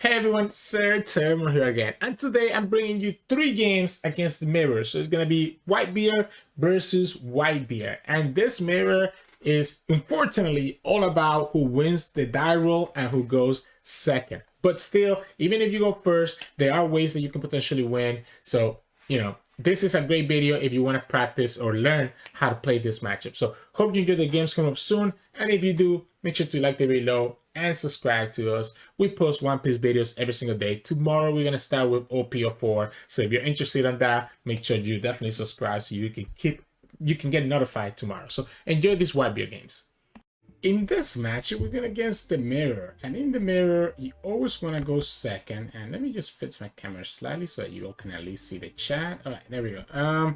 Hey everyone, Sirturmund here again, and today I'm bringing you 3 games against the mirror. So it's gonna be Whitebeard versus Whitebeard, and this mirror is unfortunately all about who wins the die roll and who goes second. But still, even if you go first, there are ways that you can potentially win. So this is a great video if you want to practice or learn how to play this matchup. So hope you enjoy the games coming up soon, and if you do, make sure to like the video and subscribe to us. We post One Piece videos every single day. Tomorrow we're gonna start with OP04. So if you're interested in that, make sure you definitely subscribe so you can get notified tomorrow. So enjoy these Whitebeard games. In this match, we're going against the mirror, and in the mirror, you always want to go second. And let me just fix my camera slightly so that you all can at least see the chat. All right, there we go.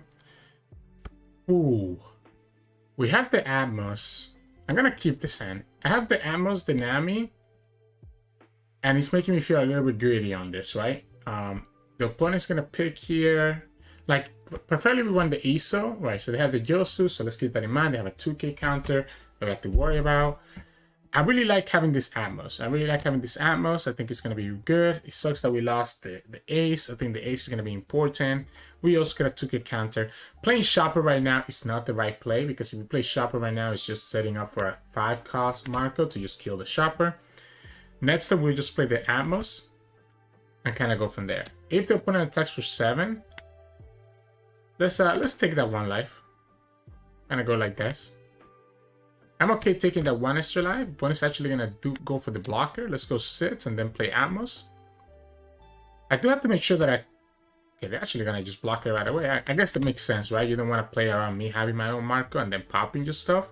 We have the Atmos. I'm gonna keep this in. I have the Atmos, the Nami, and it's making me feel a little bit greedy on this, right? The opponent's gonna pick here, like preferably we want the Izou, right? So they have the Jozu, so let's keep that in mind. They have a 2K counter that we have to worry about. I really like having this Atmos. I think it's going to be good. It sucks that we lost the ace. I think the ace is going to be important. We also got a 2K counter. Playing Shopper right now is not the right play, because if you play Shopper right now, it's just setting up for a 5-cost Marco to just kill the Shopper. Next up, we'll just play the Atmos and kind of go from there. If the opponent attacks for 7, let's take that 1 life. Kind of go like this. I'm okay taking that 1 extra life. Opponent's actually gonna go for the blocker. Let's go 6 and then play Atmos. I do have to make sure that okay, they're actually gonna just block it right away. I guess that makes sense, right? You don't want to play around me having my own Marco and then popping your stuff.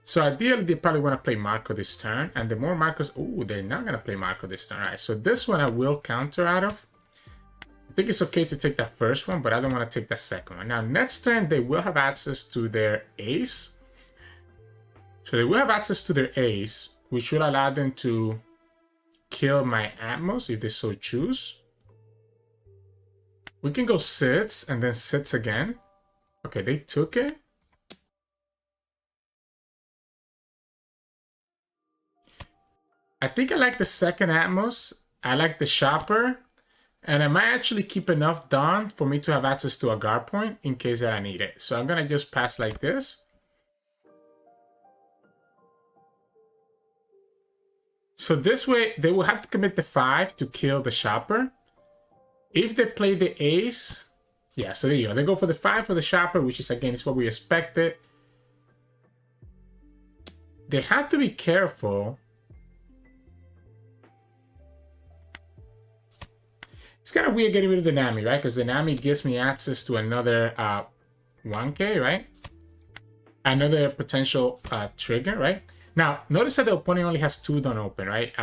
So ideally, they probably want to play Marco this turn. And the more Marcos, they're not gonna play Marco this turn. All right, so this one I will counter out of. I think it's okay to take that first one, but I don't want to take that second one. Now, next turn, they will have access to their ace. So they will have access to their ace, which will allow them to kill my Atmos if they so choose. We can go 6 and then 6 again. Okay, they took it. I think I like the second Atmos. I like the Shopper. And I might actually keep enough done for me to have access to a guard point in case that I need it. So I'm going to just pass like this. So this way, they will have to commit the 5 to kill the Shopper. If they play the ace, yeah, so there you go. They go for the 5 for the Shopper, which is, again, is what we expected. They have to be careful. It's kind of weird getting rid of the Nami, right? Because the Nami gives me access to another 1K, right? Another potential trigger, right? Now, notice that the opponent only has 2 done open, right?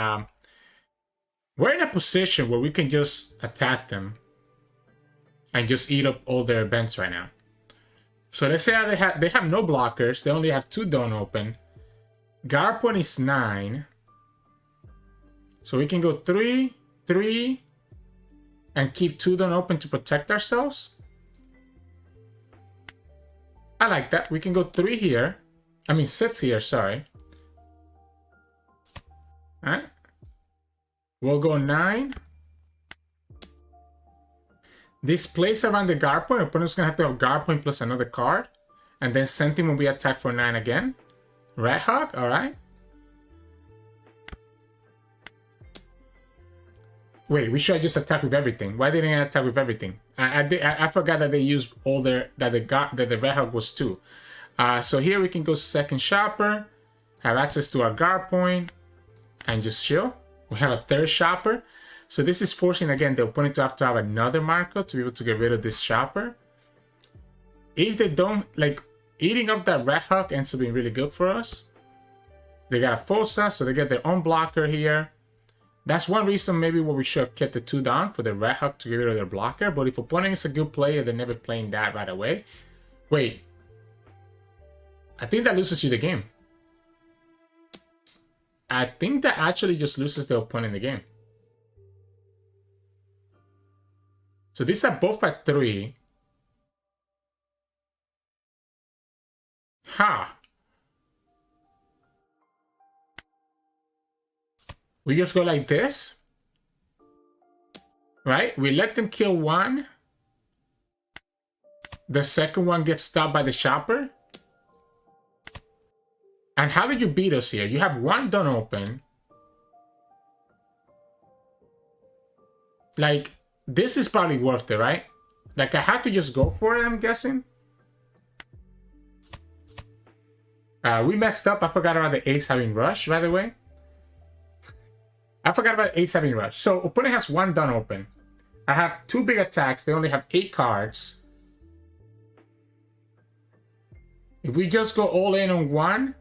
We're in a position where we can just attack them and just eat up all their events right now. So let's say they have no blockers. They only have 2 done open. Guard point is 9. So we can go 3, 3, and keep 2 done open to protect ourselves. I like that. We can go 3 here. I mean 6 here, sorry. Alright. We'll go 9. This plays around the guard point. Opponent's gonna have to have guard point plus another card. And then Sentiment will be attacked for 9 again. Red Hawk, alright. Wait, we should just attack with everything. Why didn't I attack with everything? I forgot that they used all that the Red Hawk was 2. So here we can go second Shopper, have access to our guard point, and just chill. We have a 3rd Shopper. So this is forcing, again, the opponent to have another Marco to be able to get rid of this Shopper. If they don't, like, eating up that Red Hawk ends up being really good for us. They got a Fosa, so they get their own blocker here. That's one reason maybe why we should have kept the 2 down for the Red Hawk to get rid of their blocker. But if opponent is a good player, they're never playing that right away. Wait. I think that loses you the game. I think that actually just loses the opponent the game. So these are both by 3. Ha! We just go like this. right? We let them kill one. The second one gets stopped by the chopper. And how did you beat us here? You have one done open. Like, this is probably worth it, right? Like, I had to just go for it, I'm guessing. We messed up. I forgot about the ace having rush, by the way. I forgot about ace having rush. So, opponent has one done open. I have 2 big attacks. They only have 8 cards. If we just go all in on one.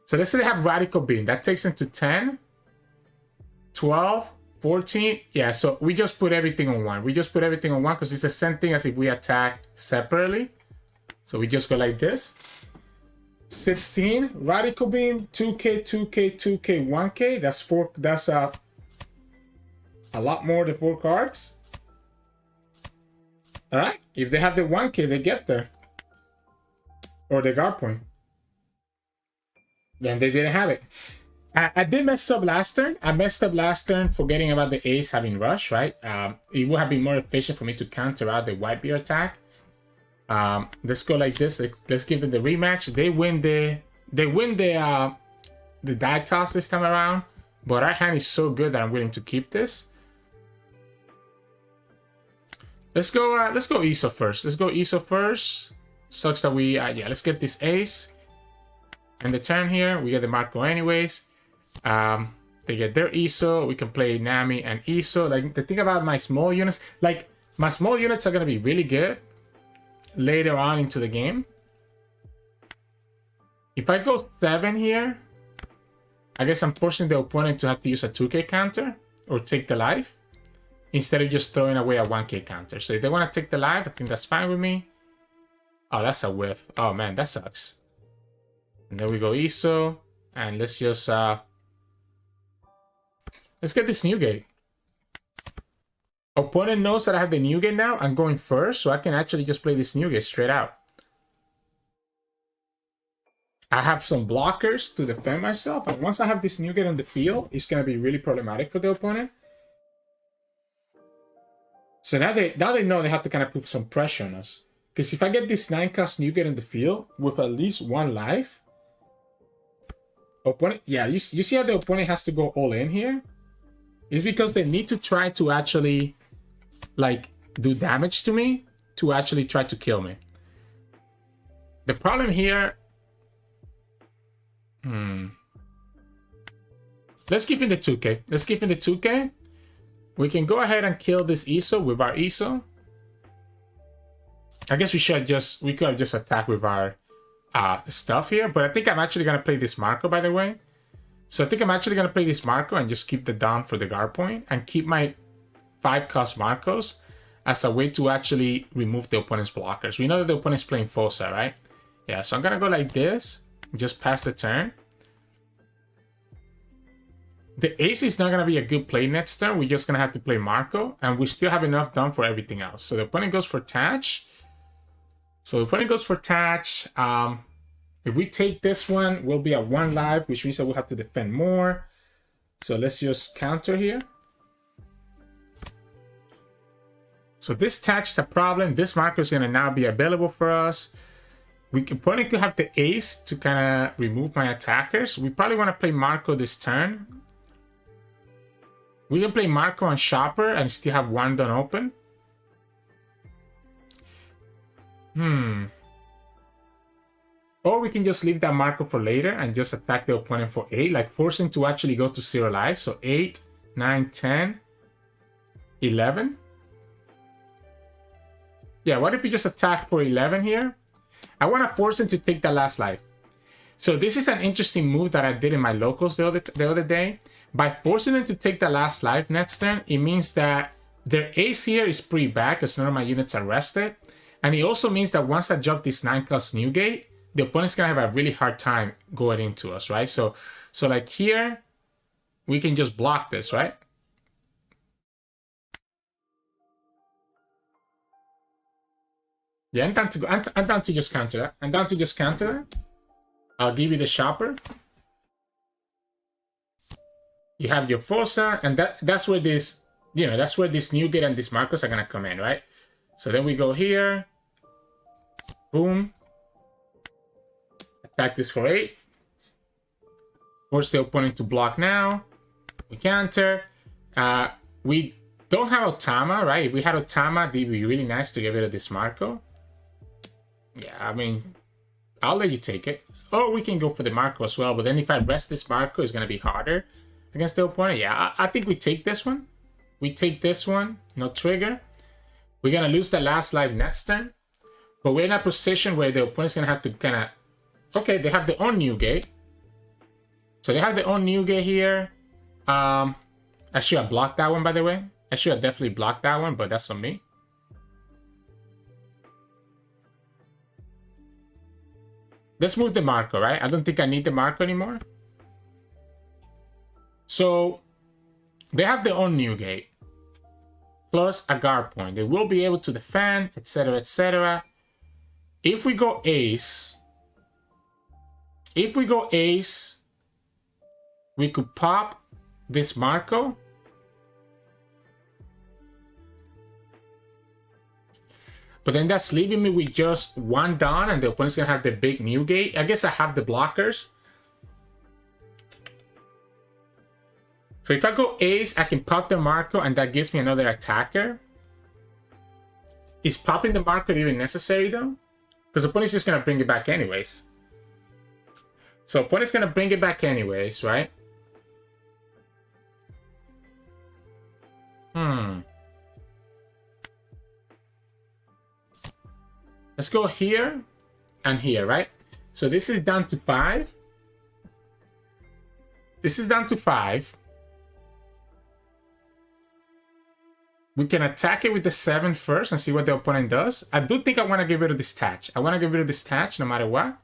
So, let's say they have Radical Beam. That takes them to 10, 12, 14. Yeah, so we just put everything on one. We just put everything on one because it's the same thing as if we attack separately. So we just go like this. 16, Radical Beam, 2k, 2k, 2k, 1k. That's 4. That's a lot more than 4 cards. All right. If they have the 1k, they get there. Or the guard point. Then they didn't have it. I did mess up last turn. I messed up last turn forgetting about the ace having rush, right? It would have been more efficient for me to counter out the Whitebeard attack. Let's go like this. Let's give them the rematch. They win the die toss this time around. But our hand is so good that I'm willing to keep this. Let's go Izou first. Let's go Izou first. Sucks that we yeah, let's get this ace. And the turn here, we get the Marco anyways. They get their Izou. We can play Nami and Izou. Like, the thing about my small units, like, my small units are gonna be really good later on into the game. If I go 7 here, I guess I'm forcing the opponent to have to use a 2k counter or take the life instead of just throwing away a 1k counter. So if they want to take the life, I think that's fine with me. Oh, that's a whiff. Oh man, that sucks. And then we go Izou, and let's just let's get this Newgate. Opponent knows that I have the Newgate now. I'm going first, so I can actually just play this Newgate straight out. I have some blockers to defend myself, and once I have this Newgate on the field, it's gonna be really problematic for the opponent. So now they know they have to kind of put some pressure on us. Because if I get this 9-cost Newgate in the field with at least 1 life, opponent, yeah, you see how the opponent has to go all in here? It's because they need to try to actually, like, do damage to me to actually try to kill me. The problem here... Let's keep in the 2k. Let's keep in the 2k. We can go ahead and kill this Izou with our Izou. I guess we could have just attacked with our stuff here, but I think I'm actually gonna play this Marco, by the way. So I think I'm actually gonna play this Marco and just keep the down for the guard point and keep my 5-cost Marcos as a way to actually remove the opponent's blockers. We know that the opponent's playing Fosa, right? Yeah, so I'm gonna go like this, just pass the turn. The ace is not gonna be a good play next turn. We're just gonna have to play Marco, and we still have enough done for everything else. So the opponent goes for Tatch. If we take this one, we'll be at 1 life, which means that we'll have to defend more. So let's just counter here. So this Tatch is a problem. This Marco is gonna now be available for us. Opponent could have the ace to kind of remove my attackers. We probably want to play Marco this turn. We can play Marco on Chopper and still have 1 done open. Or we can just leave that Marco for later and just attack the opponent for 8, like force him to actually go to 0 life. So 8, 9, 10, 11. Yeah, what if we just attack for 11 here? I want to force him to take the last life. So this is an interesting move that I did in my locals the other day. By forcing them to take the last life next turn, it means that their ace here is pretty bad because none of my units are rested. And it also means that once I jump this 9-cost Newgate, the opponent's gonna have a really hard time going into us, right? So like here, we can just block this, right? Yeah, I'm down to just counter that. I'm down to just counter that. I'll give you the Chopper. You have your Fossa, and that's where this, that's where this Newgate and this Marcos are gonna come in, right? So then we go here. Boom. Attack this for 8. Force the opponent to block now. We counter. We don't have Otama, right? If we had Otama, it'd be really nice to get rid of this Marco. Yeah, I mean, I'll let you take it. Or we can go for the Marco as well, but then if I rest this Marco, it's going to be harder against the opponent. Yeah, I think we take this one. We take this one. No trigger. We're going to lose the last life next turn. But we're in a position where the opponent's going to have to kind of... Okay, they have their own Newgate. So they have their own Newgate here. I should have blocked that one, by the way. I should have definitely blocked that one, but that's on me. Let's move the Marco, right? I don't think I need the Marco anymore. So they have their own Newgate. Plus a guard point. They will be able to defend, etc., etc. If we go ace... we could pop this Marco. But then that's leaving me with just one Dawn, and the opponent's gonna have the big Newgate. I guess I have the blockers. So if I go ace, I can pop the Marco, and that gives me another attacker. Is popping the Marco even necessary though? Because the opponent's just gonna bring it back anyways. So opponent's gonna bring it back anyways, right? Let's go here and here, right? So this is down to 5. This is down to 5. We can attack it with the 7 first and see what the opponent does. I do think I want to get rid of this Tatch. I want to get rid of this Tatch no matter what.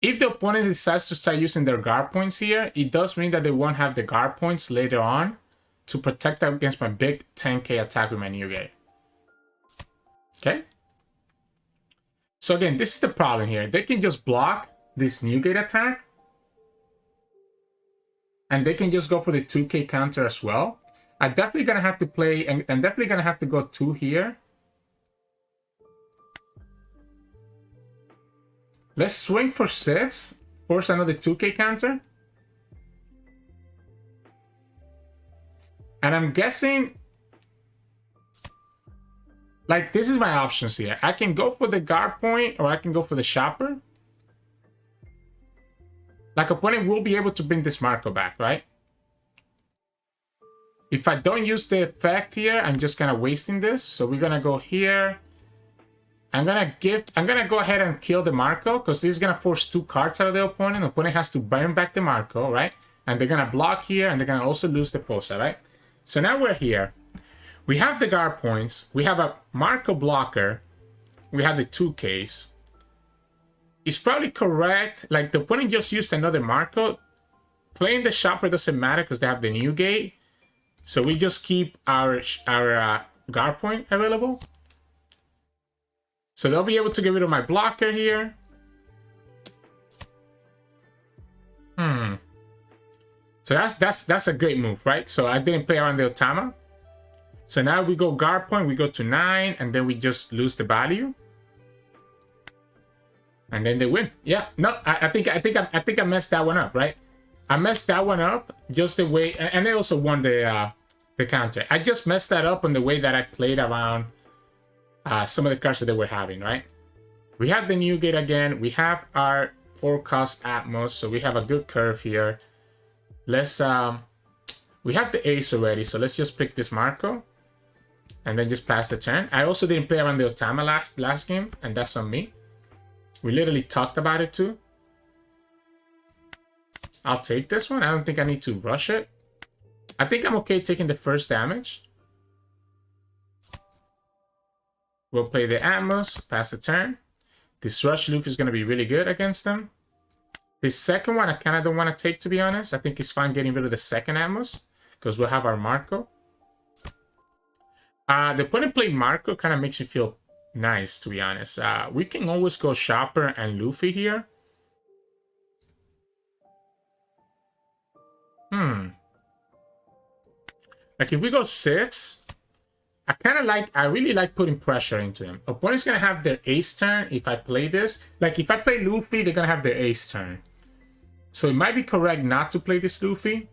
If the opponent decides to start using their guard points here, it does mean that they won't have the guard points later on to protect against my big 10k attack with my Newgate. Okay? So again, this is the problem here. They can just block this Newgate attack. And they can just go for the 2k counter as well. I'm definitely going to have to play, and I'm definitely going to have to go 2 here. Let's swing for 6. Force another 2k counter. And I'm guessing, like, this is my options here. I can go for the guard point, or I can go for the shopper. Like, opponent will be able to bring this Marco back, right? If I don't use the effect here, I'm just kind of wasting this. So we're gonna go here. I'm gonna go ahead and kill the Marco, because this is gonna force 2 cards out of the opponent. The opponent has to burn back the Marco, right? And they're gonna block here, and they're gonna also lose the Fossa, right? So now we're here. We have the guard points. We have a Marco blocker. We have the 2Ks. It's probably correct. Like, the opponent just used another Marco. Playing the shopper doesn't matter because they have the Newgate. So we just keep our guard point available. So they'll be able to get rid of my blocker here. So that's a great move, right? So I didn't play around the Otama. So now we go guard point, we go to 9, and then we just lose the value. And then they win. Yeah, no, I think I messed that one up, right? I messed that one up just the way, and they also won the counter. I just messed that up on the way that I played around some of the cards that they were having, right? We have the Newgate again. We have our 4-cost Atmos, so we have a good curve here. Let's we have the ace already, so let's just pick this Marco and then just pass the turn. I also didn't play around the Otama last game, and that's on me. We literally talked about it too. I'll take this one. I don't think I need to rush it. I think I'm okay taking the first damage. We'll play the Atmos, pass the turn. This rush Luffy is going to be really good against them. This second one I kind of don't want to take, to be honest. I think it's fine getting rid of the second Atmos because we'll have our Marco. The opponent playing Marco kind of makes me feel nice, to be honest. We can always go Chopper and Luffy here. Like if we go 6, I really like putting pressure into him. Opponent's gonna have their ace turn if I play this. Like if I play Luffy, they're gonna have their ace turn. So it might be correct not to play this Luffy.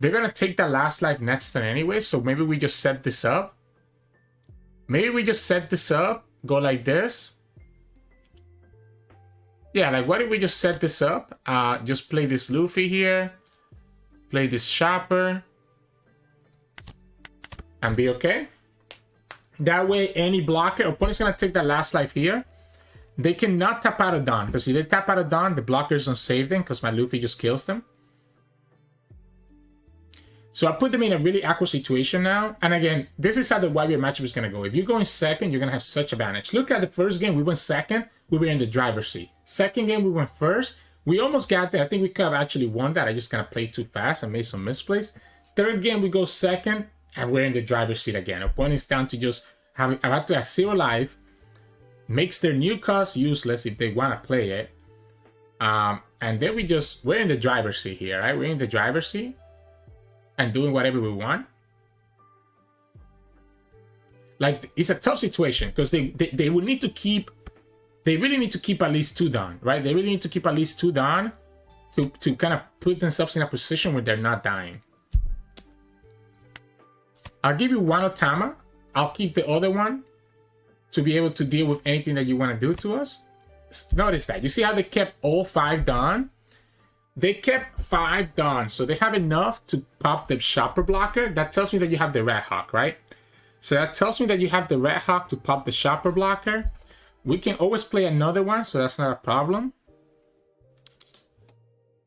They're gonna take that last life next turn anyway, so maybe we just set this up. Maybe we just set this up, go like this. Yeah, like what if we just set this up? Just play this Luffy here, play this Shopper, and be okay. That way, any blocker, opponent's gonna take that last life here. They cannot tap out of Dawn, because if they tap out of Dawn, the blockers don't save them, because my Luffy just kills them. So I put them in a really awkward situation now. And again, this is how the Whitebeard matchup is going to go. If you go in second, you're going to have such advantage. Look at the first game, we went second. We were in the driver's seat. Second game, we went first. We almost got there. I think we could have actually won that. I just kind of played too fast and made some misplays. Third game, we go second, and we're in the driver's seat again. Opponent's down to just about to have 0 life. Makes their new cost useless if they want to play it. And then we're in the driver's seat here, right? We're in the driver's seat. And doing whatever we want. Like, it's a tough situation because they will need to keep, they really need to keep at least 2 down, right? They really need to keep at least 2 down to kind of put themselves in a position where they're not dying. I'll give you 1 Otama. I'll keep the other one to be able to deal with anything that you want to do to us. Notice that. You see how they kept all 5 down? They kept 5 done, so they have enough to pop the Shopper blocker. That tells me that you have the Red Hawk, right? So that tells me that you have the Red Hawk to pop the Shopper blocker. We can always play another one, so that's not a problem.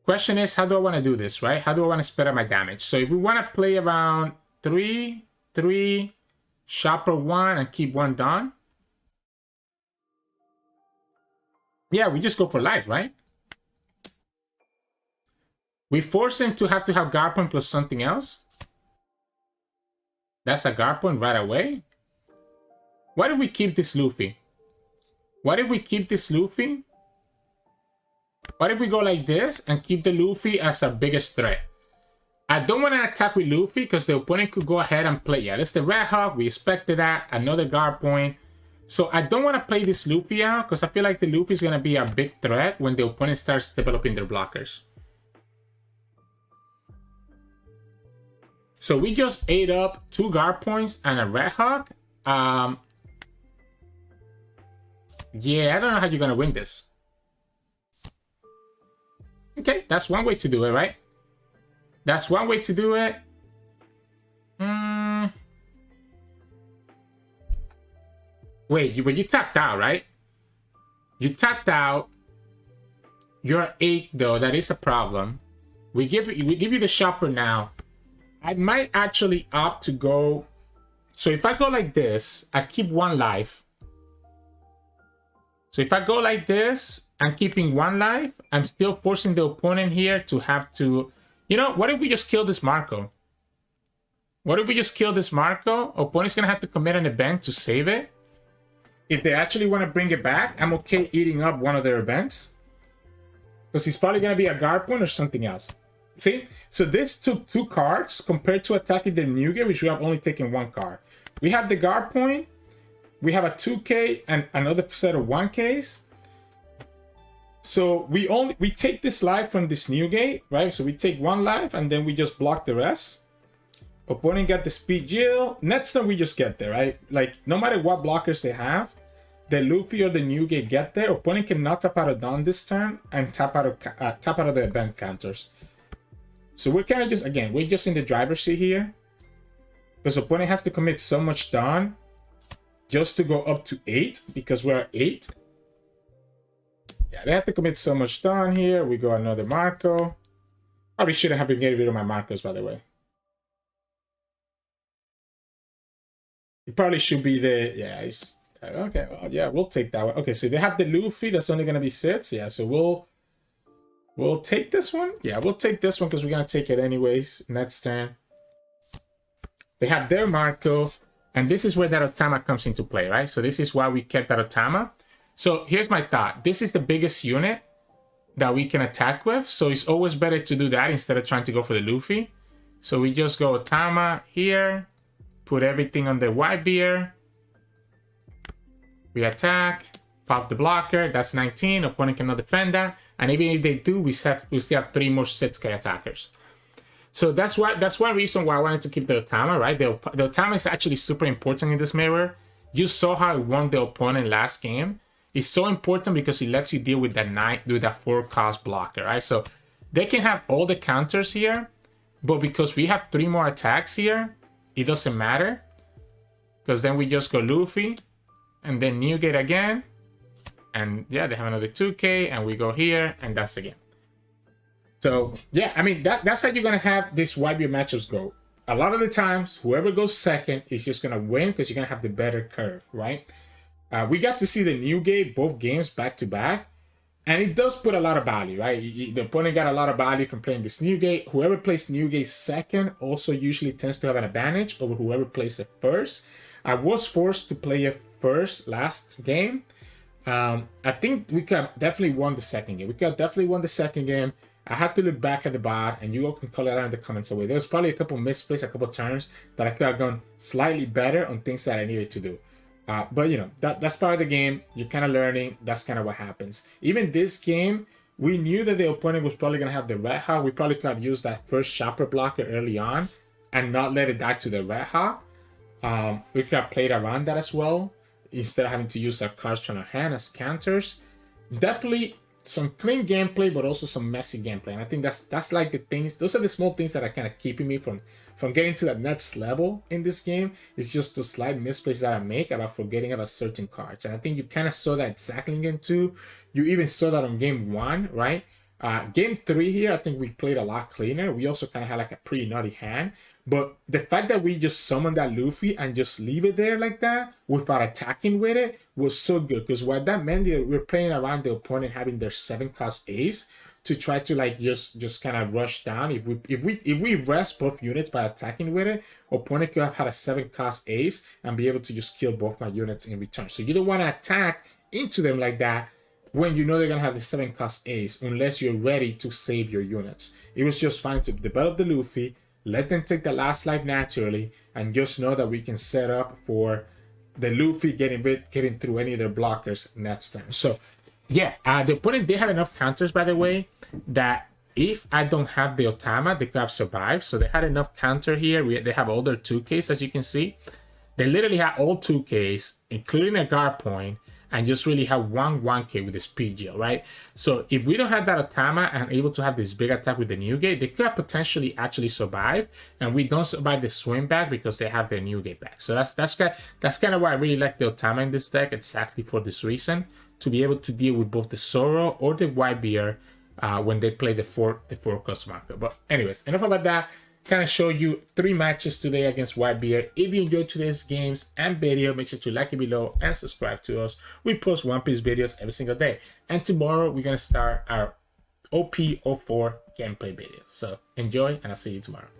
Question is, how do I want to do this, right? How do I want to spread out my damage? So if we want to play around 3, 3, Shopper 1, and keep 1 done. Yeah, we just go for life, right? We force him to have guard point plus something else. That's a guard point right away. What if we keep this Luffy? What if we keep this Luffy? What if we go like this and keep the Luffy as our biggest threat? I don't want to attack with Luffy because the opponent could go ahead and play. Yeah, that's the Red Hawk. We expected that. Another guard point. So I don't want to play this Luffy out because I feel like the Luffy is going to be a big threat when the opponent starts developing their blockers. So we just ate up 2 guard points and a Red Hawk. Yeah, I don't know how you're going to win this. Okay, that's one way to do it, right? That's one way to do it. Wait, but you tapped out, right? You tapped out. You're 8, though. That is a problem. We give you the Shopper now. I might actually opt to go. So if I go like this, I keep 1 life. So if I go like this, I'm keeping 1 life. I'm still forcing the opponent here to have to... You know, what if we just kill this Marco? What if we just kill this Marco? Opponent's going to have to commit an event to save it. If they actually want to bring it back, I'm okay eating up one of their events. Because it's probably going to be a guard point or something else. See? So this took 2 cards compared to attacking the Newgate, which we have only taken 1 card. We have the guard point. We have a 2k and another set of 1ks. So we take this life from this Newgate, right? So we take 1 life and then we just block the rest. Opponent got the speed jail. Next time we just get there, right? Like no matter what blockers they have, the Luffy or the Newgate get there. Opponent cannot tap out of Dawn this time and tap out of the event counters. So we're kind of just, again, we're just in the driver's seat here. Because opponent has to commit so much Dawn just to go up to 8 because we're at 8. Yeah, they have to commit so much Dawn here. We go another Marco. Probably shouldn't have been getting rid of my Marcos, by the way. It probably should be the, yeah, it's, okay, well, yeah, we'll take that one. Okay, so they have the Luffy, that's only going to be 6. Yeah, so we'll take this one. Yeah, we'll take this one because we're going to take it anyways next turn. They have their Marco, and this is where that Otama comes into play, right? So this is why we kept that Otama. So here's my thought. This is the biggest unit. that we can attack with. So it's always better to do that instead of trying to go for the Luffy. So we just go Otama here, put everything on the Whitebeard. We attack, pop the blocker, that's 19, opponent cannot defend that. And even if they do, we still have 3 more 6k attackers. So that's one reason why I wanted to keep the Otama, right? The Otama is actually super important in this mirror. You saw how it won the opponent last game. It's so important because it lets you deal with that 4-cost blocker, right? So they can have all the counters here, but because we have 3 more attacks here, it doesn't matter. Because then we just go Luffy, and then Newgate again. And yeah, they have another 2k, and we go here, and that's the game. So yeah, I mean, that's how you're going to have this Whitebeard matchups go. A lot of the times, whoever goes second is just going to win because you're going to have the better curve, right? We got to see the Newgate both games back to back, and it does put a lot of value, right? The opponent got a lot of value from playing this Newgate. Whoever plays Newgate second also usually tends to have an advantage over whoever plays it first. I was forced to play it first last game. I think we could have definitely won the second game. I had to look back at the bot, and you all can call it out in the comments away. There was probably a couple misplays, a couple turns that I could have gone slightly better on things that I needed to do. But you know, that's part of the game. You're kind of learning. That's kind of what happens. Even this game, we knew that the opponent was probably going to have the Red Hawk. We probably could have used that first shopper blocker early on and not let it die to the Red Hawk. We could have played around that as well, instead of having to use our cards from our hand as counters. Definitely some clean gameplay, but also some messy gameplay. And I think that's like the things, those are the small things that are kind of keeping me from getting to that next level in this game. It's just the slight misplays that I make about forgetting about certain cards. And I think you kind of saw that exactly in game 2. You even saw that on game 1, right? Game 3 here, I think we played a lot cleaner. We also kind of had like a pretty nutty hand. But the fact that we just summoned that Luffy and just leave it there like that without attacking with it was so good. Because what that meant, we're playing around the opponent having their 7-cost ace to try to like just kind of rush down. If we rest both units by attacking with it, opponent could have had a 7-cost ace and be able to just kill both my units in return. So you don't want to attack into them like that when you know they're going to have the 7-cost ace, unless you're ready to save your units. It was just fine to develop the Luffy, let them take the last life naturally, and just know that we can set up for the Luffy getting through any of their blockers next turn. So yeah, the opponent, they have enough counters, by the way, that if I don't have the Otama, they could have survived. So they had enough counter here. They have all their 2Ks, as you can see. They literally have all 2Ks, including a guard point, and just really have 1K with the speed gel, right? So if we don't have that Otama and able to have this big attack with the Newgate, they could have potentially actually survive, and we don't survive the swim back because they have their Newgate back. So that's kind of why I really like the Otama in this deck, exactly for this reason, to be able to deal with both the Zoro or the Whitebeard when they play the 4-cost marker. But anyways, enough about that. Kind of show you 3 matches today against Whitebeard. If you enjoyed today's games and video, make sure to like it below and subscribe to us. We post One Piece videos every single day. And tomorrow we're going to start our OP04 gameplay video. So enjoy, and I'll see you tomorrow.